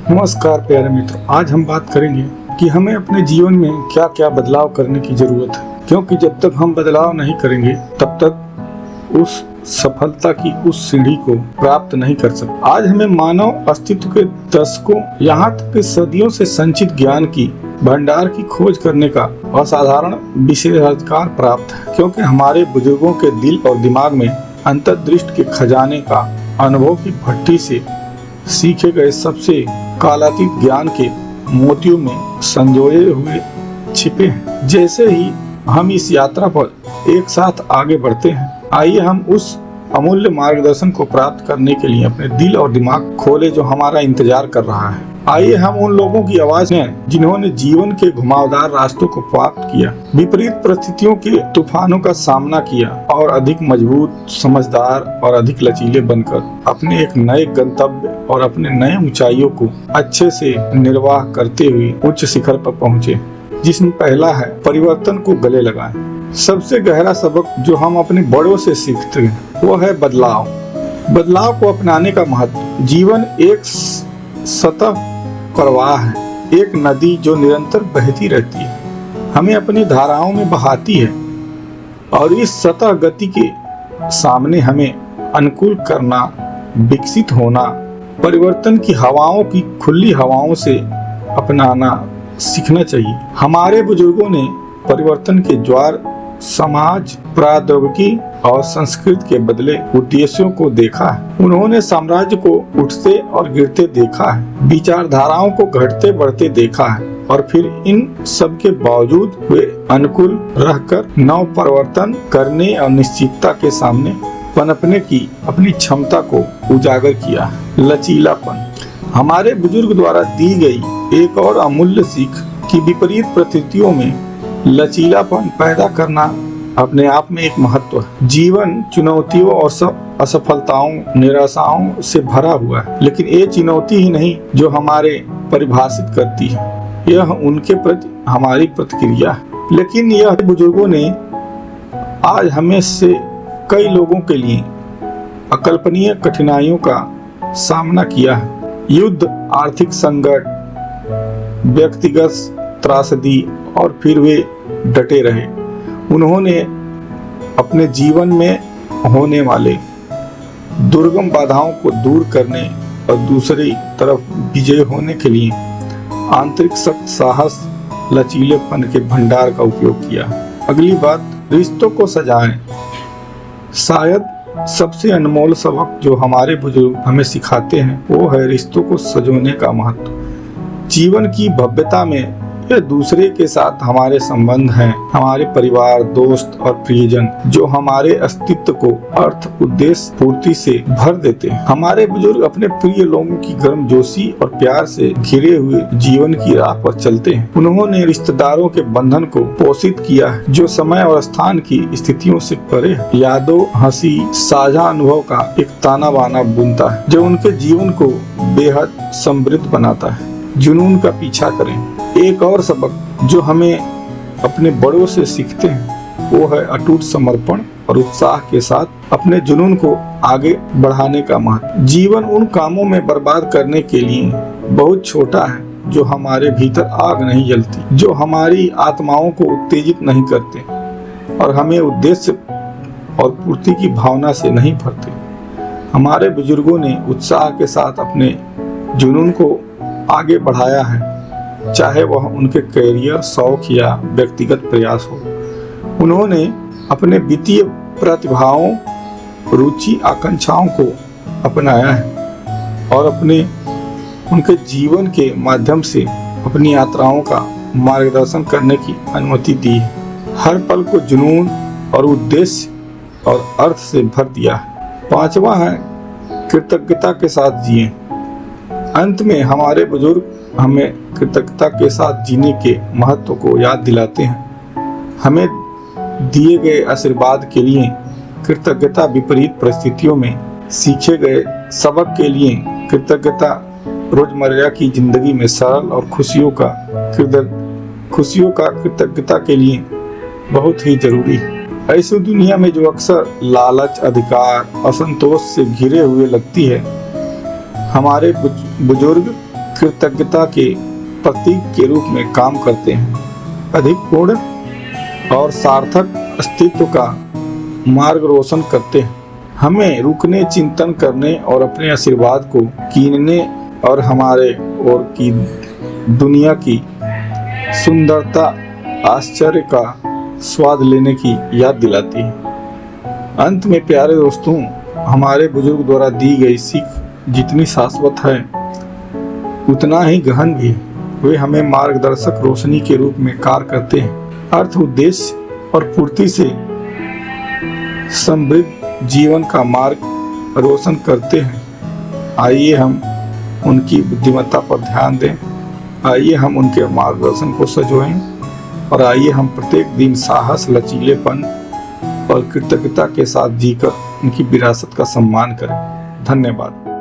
नमस्कार प्यारे मित्रों, आज हम बात करेंगे कि हमें अपने जीवन में क्या क्या बदलाव करने की जरूरत है, क्योंकि जब तक हम बदलाव नहीं करेंगे तब तक उस सफलता की उस सीढ़ी को प्राप्त नहीं कर सकते। आज हमें मानव अस्तित्व के दशकों यहाँ तक कि सदियों से संचित ज्ञान की भंडार की खोज करने का असाधारण विशेषाधिकार प्राप्त है, क्योंकि हमारे बुजुर्गों के दिल और दिमाग में अंतर्दृष्टि के खजाने का अनुभव की भट्टी से सीखे गए सबसे कालातीत ज्ञान के मोतियों में संजोए हुए छिपे हैं। जैसे ही हम इस यात्रा पर एक साथ आगे बढ़ते हैं, आइए हम उस अमूल्य मार्गदर्शन को प्राप्त करने के लिए अपने दिल और दिमाग खोले जो हमारा इंतजार कर रहा है। आइए हम उन लोगों की आवाज में जिन्होंने जीवन के घुमावदार रास्तों को प्राप्त किया, विपरीत परिस्थितियों के तूफानों का सामना किया और अधिक मजबूत, समझदार और अधिक लचीले बनकर अपने एक नए गंतव्य और अपने नए ऊंचाइयों को अच्छे से निर्वाह करते हुए उच्च शिखर पर पहुँचे, जिसमें पहला है परिवर्तन को गले लगाएं। सबसे गहरा सबक जो हम अपने बड़ों से सीखते हैं वो है बदलाव। बदलाव को अपनाने का महत्व। जीवन एक सतह प्रवाह है, एक नदी जो निरंतर बहती रहती है, हमें अपनी धाराओं में बहाती है और इस सतह गति के सामने हमें अनुकूल करना, विकसित होना, परिवर्तन की हवाओं की खुली हवाओं से अपनाना सीखना चाहिए। हमारे बुजुर्गों ने परिवर्तन के ज्वार, समाज, प्रौद्योगिकी और संस्कृति के बदले उद्देश्यों को देखा है। उन्होंने साम्राज्य को उठते और गिरते देखा है, विचारधाराओं को घटते बढ़ते देखा है और फिर इन सब के बावजूद वे अनुकूल रहकर नव परिवर्तन करने और निश्चितता के सामने पनपने की अपनी क्षमता को उजागर किया है। लचीलापन। हमारे बुजुर्ग द्वारा दी गई एक और अमूल्य सीख की विपरीत परिस्थितियों में लचीलापन पैदा करना अपने आप में एक महत्व है। जीवन चुनौतियों और सब असफलताओं, निराशाओं से भरा हुआ है, लेकिन ये चुनौती ही नहीं जो हमारे परिभाषित करती है, यह उनके प्रति हमारी प्रतिक्रिया है। लेकिन यह बुजुर्गों ने आज हमें से कई लोगों के लिए अकल्पनीय कठिनाइयों का सामना किया है। युद्ध, आर्थिक संकट, व्यक्तिगत त्रासदी और फिर वे डटे रहे। उन्होंने अपने जीवन में होने वाले दुर्गम बाधाओं को दूर करने और दूसरी तरफ विजय होने के लिए आंतरिक सख्त साहस, लचीलेपन के भंडार का उपयोग किया। अगली बात, रिश्तों को सजाएं। शायद सबसे अनमोल सबक जो हमारे बुजुर्ग हमें सिखाते हैं वो है रिश्तों को सजोने का महत्व। जीवन की भव्यता में यह दूसरे के साथ हमारे संबंध हैं, हमारे परिवार, दोस्त और प्रियजन जो हमारे अस्तित्व को अर्थ, उद्देश्य पूर्ति से भर देते हैं। हमारे बुजुर्ग अपने प्रिय लोगों की गर्मजोशी और प्यार से घिरे हुए जीवन की राह पर चलते हैं। उन्होंने रिश्तेदारों के बंधन को पोषित किया है जो समय और स्थान की स्थितियों से परे है। यादों, हंसी, साझा अनुभव का एक ताना बाना बुनता है जो उनके जीवन को बेहद समृद्ध बनाता है। जुनून का पीछा करें। एक और सबक जो हमें अपने बड़ों से सीखते हैं वो है अटूट समर्पण और उत्साह के साथ अपने जुनून को आगे बढ़ाने का महत्व। जीवन उन कामों में बर्बाद करने के लिए बहुत छोटा है जो हमारे भीतर आग नहीं जलती, जो हमारी आत्माओं को उत्तेजित नहीं करते और हमें उद्देश्य और पूर्ति की भावना से नहीं भरते। हमारे बुजुर्गों ने उत्साह के साथ अपने जुनून को आगे बढ़ाया है, चाहे वह उनके कैरियर, शौक या व्यक्तिगत प्रयास हो। उन्होंने अपने वित्तीय प्रतिभाओं, रुचि, आकांक्षाओं को अपनाया है और उनके जीवन के माध्यम से अपनी यात्राओं का मार्गदर्शन करने की अनुमति दी है। हर पल को जुनून और उद्देश्य और अर्थ से भर दिया है। पांचवा है कृतज्ञता के साथ जिए। अंत में हमारे बुजुर्ग हमें कृतज्ञता के साथ जीने के महत्व को याद दिलाते हैं। हमें दिए गए आशीर्वाद के लिए कृतज्ञता, विपरीत परिस्थितियों में सीखे गए सबक के लिए कृतज्ञता, रोजमर्रा की जिंदगी में सरल और खुशियों का कृतज्ञता के लिए बहुत ही जरूरी है। ऐसी दुनिया में जो अक्सर लालच, अधिकार, असंतोष से घिरे हुए लगती है, हमारे बुजुर्ग कृतज्ञता के प्रतीक के रूप में काम करते हैं, अधिक पूर्ण और सार्थक अस्तित्व का मार्ग रोशन करते हैं। हमें रुकने, चिंतन करने और अपने आशीर्वाद को कीनने और हमारे और की दुनिया की सुंदरता, आश्चर्य का स्वाद लेने की याद दिलाती है। अंत में प्यारे दोस्तों, हमारे बुजुर्ग द्वारा दी गई सीख जितनी शाश्वत है उतना ही गहन भी है। वे हमें मार्गदर्शक रोशनी के रूप में कार्य करते हैं, अर्थ, उद्देश्य और पूर्ति से समृद्ध जीवन का मार्ग रोशन करते हैं। आइए हम उनकी बुद्धिमत्ता पर ध्यान दें, आइए हम उनके मार्गदर्शन को सजोएं और आइए हम प्रत्येक दिन साहस, लचीलेपन और कृतज्ञता के साथ जीकर उनकी विरासत का सम्मान करें। धन्यवाद।